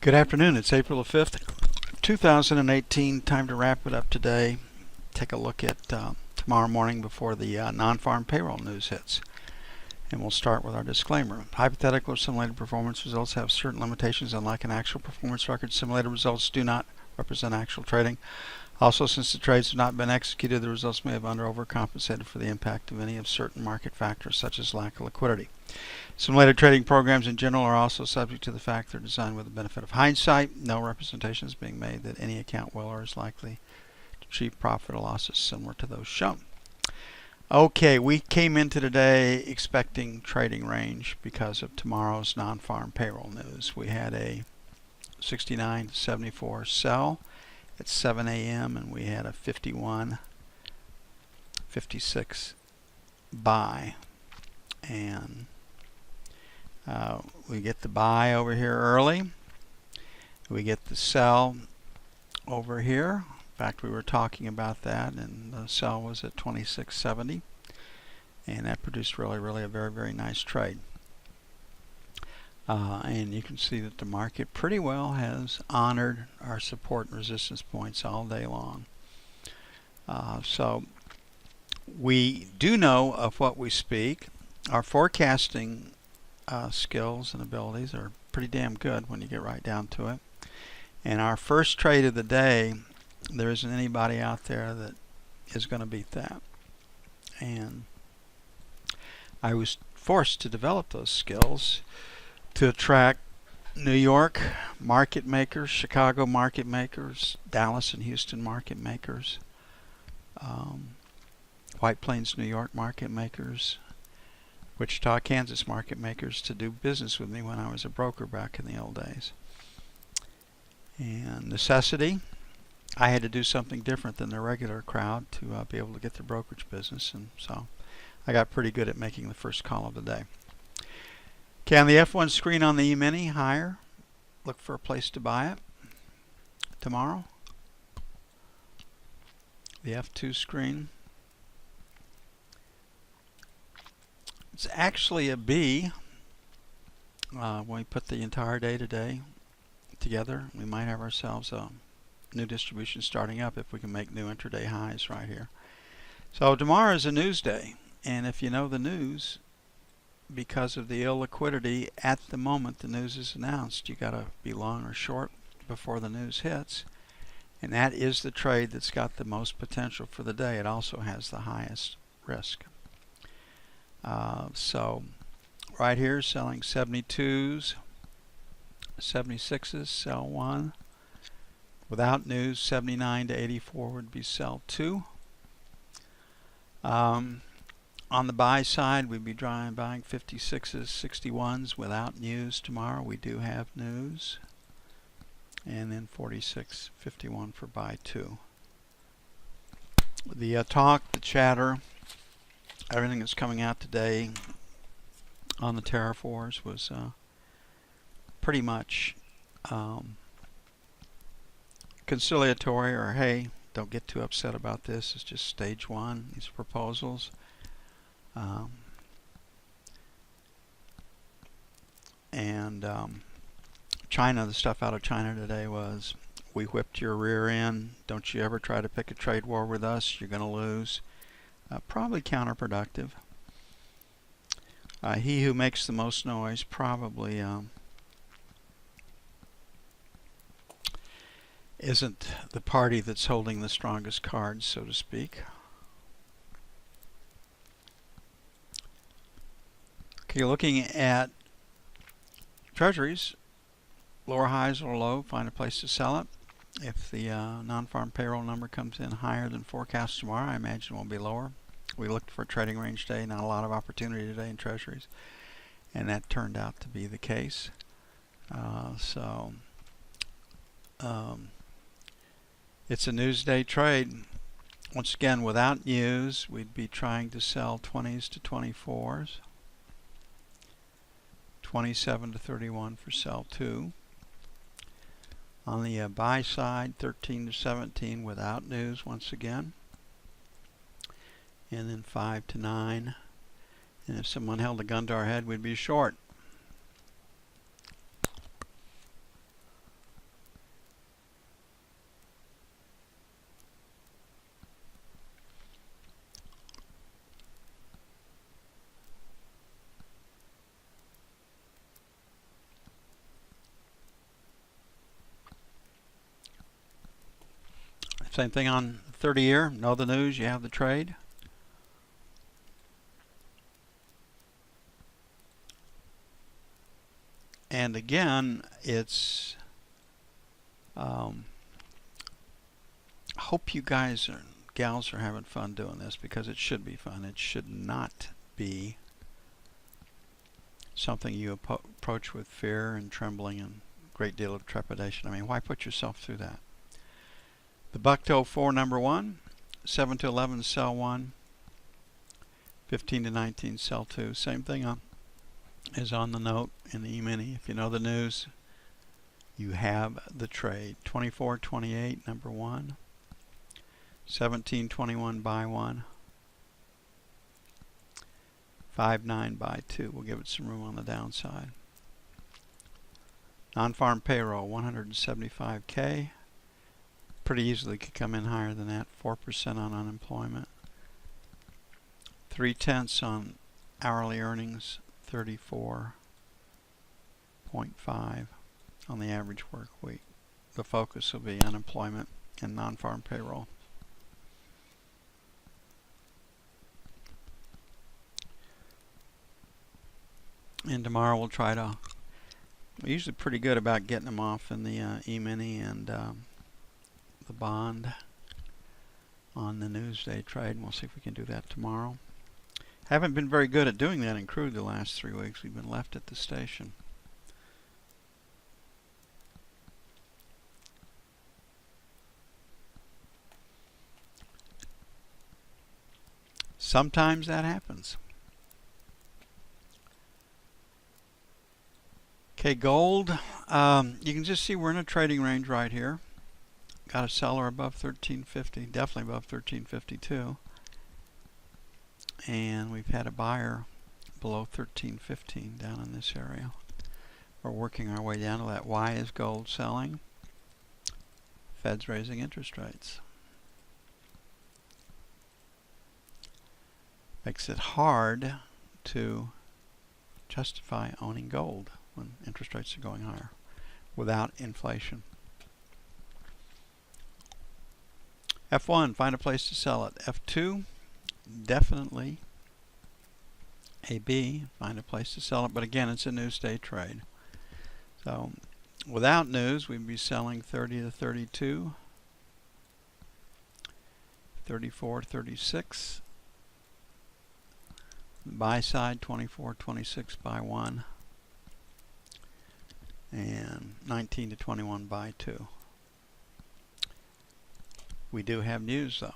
Good afternoon. It's April the 5th, 2018. Time to wrap it up today. Take a look at tomorrow morning before the non-farm payroll news hits. And we'll start with our disclaimer. Hypothetical or simulated performance results have certain limitations. Unlike an actual performance record, simulated results do not represent actual trading. Also, since the trades have not been executed, the results may have under or overcompensated for the impact of any of certain market factors, such as lack of liquidity. Simulated trading programs in general are also subject to the fact they're designed with the benefit of hindsight. No representation is being made that any account will or is likely to achieve profit or losses similar to those shown. Okay, we came into today expecting trading range because of tomorrow's non-farm payroll news. We had a 69 to 74 sell at 7 a.m. and we had a 51.56 buy, and we get the buy over here early. We get the sell over here. In fact, we were talking about that, and the sell was at 26.70, and that produced really a very nice trade. And you can see that the market pretty well has honored our support and resistance points all day long. So we do know of what we speak. Our forecasting skills and abilities are pretty damn good when you get right down to it. And our first trade of the day, there isn't anybody out there that is going to beat that. And I was forced to develop those skills to attract New York market makers, Chicago market makers, Dallas and Houston market makers, White Plains, New York market makers, Wichita, Kansas market makers to do business with me when I was a broker back in the old days. And necessity, I had to do something different than the regular crowd to be able to get the brokerage business, and so I got pretty good at making the first call of the day. Okay, on the F1 screen on the Emini, higher. Look for a place to buy it tomorrow. The F2 screen, it's actually a B. When we put the entire day today together, we might have ourselves a new distribution starting up if we can make new intraday highs right here. So tomorrow is a news day, and if you know the news, because of the illiquidity at the moment the news is announced, you got to be long or short before the news hits, and that is the trade that's got the most potential for the day. It also has the highest risk. So right here, selling 72s, 76s, sell 1. Without news, 79 to 84 would be sell 2. On the buy side, we'd be buying 56s, 61s without news tomorrow. We do have news. And then 46.51 for buy 2. The talk, the chatter, everything that's coming out today on the tariff wars was pretty much conciliatory, or hey, don't get too upset about this. It's just stage one, these proposals. China, the stuff out of China today was, we whipped your rear end. Don't you ever try to pick a trade war with us. You're going to lose. Probably counterproductive. He who makes the most noise probably isn't the party that's holding the strongest cards, so to speak. Okay, looking at treasuries, lower highs or low, find a place to sell it. If the non-farm payroll number comes in higher than forecast tomorrow, I imagine it will be lower. We looked for a trading range day, not a lot of opportunity today in treasuries, and that turned out to be the case. It's a newsday trade. Once again, without news, we'd be trying to sell 20s to 24s, 27 to 31 for sell 2. On the buy side, 13 to 17 without news once again, and then 5 to 9. And if someone held a gun to our head, we'd be short. Same thing on 30-year. Know the news, you have the trade. And again, it's hope you guys and gals are having fun doing this, because it should be fun. It should not be something you approach with fear and trembling and a great deal of trepidation. I mean, why put yourself through that? The buck to 04, number 1, 7 to 11, sell 1, 15 to 19, sell 2. Same thing is on the note in the Emini. If you know the news, you have the trade. 24.28, number 1, 17.21, buy 1, 5.9, buy 2. We'll give it some room on the downside. Non-farm payroll, 175K. Pretty easily could come in higher than that. 4% on unemployment. 0.3 on hourly earnings. 34.5 on the average work week. The focus will be unemployment and non-farm payroll. And tomorrow we'll try to, we're usually pretty good about getting them off in the E-mini and the bond on the Newsday trade. And we'll see if we can do that tomorrow. Haven't been very good at doing that in crude the last 3 weeks. We've been left at the station. Sometimes that happens. Okay, gold. You can just see we're in a trading range right here. Got a seller above 1350, definitely above 1352. And we've had a buyer below 1315 down in this area. We're working our way down to that. Why is gold selling? Fed's raising interest rates. Makes it hard to justify owning gold when interest rates are going higher without inflation. F1, find a place to sell it. F2, definitely a B, find a place to sell it, but again, it's a Newsday trade. So without news, we'd be selling 30 to 32, 34, 36. Buy side 24, 26, buy 1, and 19 to 21, buy 2. We do have news though.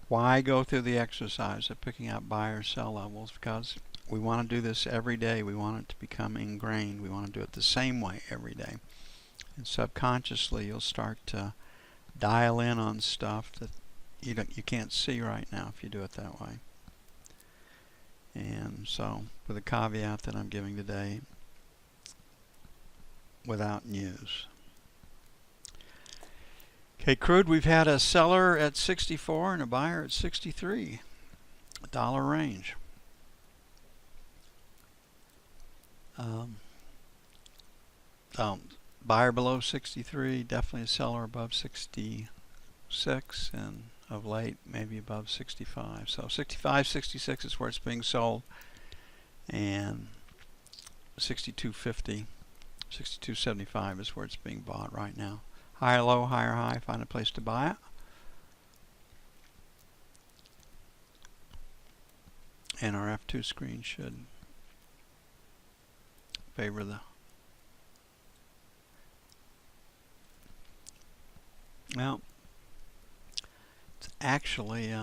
Why go through the exercise of picking out buy or sell levels? Because we want to do this every day. We want it to become ingrained. We want to do it the same way every day. And subconsciously you'll start to dial in on stuff that you can't see right now if you do it that way. And so, with a caveat that I'm giving today, without news. Okay, crude, we've had a seller at 64 and a buyer at 63. $1 range. Buyer below 63, definitely a seller above 66, and of late maybe above 65. So 65, 66 is where it's being sold, and 62.50, 62.75 is where it's being bought right now. Higher low, higher high, find a place to buy it. And our F2 screen should favor the, well, it's actually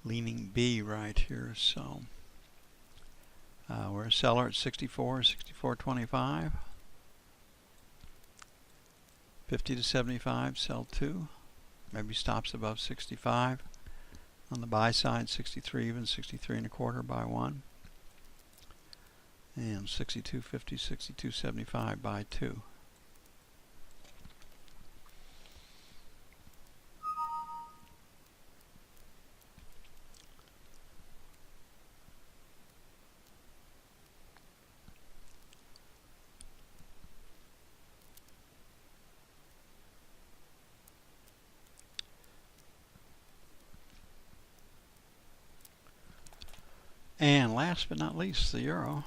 leaning B right here, so we're a seller at 64, 64.25, 50 to 75, sell 2, maybe stops above 65. On the buy side, 63 even, 63 and a quarter, buy 1, and 62.50, 62.75, buy 2. And last but not least, the euro.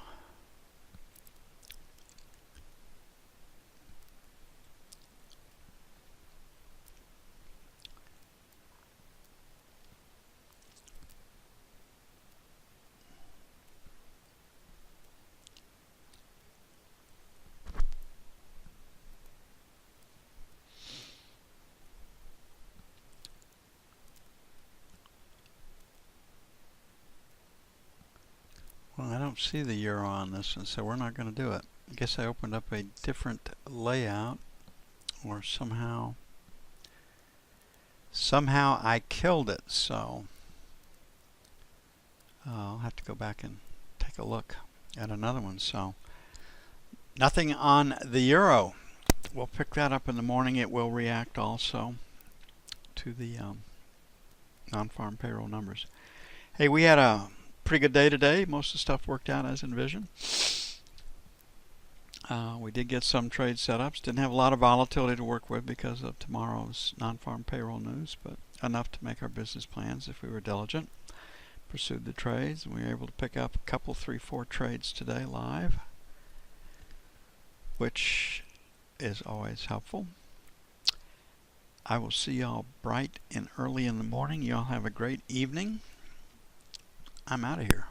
Well, I don't see the euro on this one, so we're not going to do it. I guess I opened up a different layout, or somehow I killed it, so I'll have to go back and take a look at another one. So nothing on the euro. We'll pick that up in the morning. It will react also to the non-farm payroll numbers. Hey, we had a pretty good day today. Most of the stuff worked out as envisioned. We did get some trade setups. Didn't have a lot of volatility to work with because of tomorrow's non-farm payroll news, but enough to make our business plans if we were diligent. Pursued the trades, and we were able to pick up a couple, 3, 4 trades today live, which is always helpful. I will see y'all bright and early in the morning. Y'all have a great evening. I'm out of here.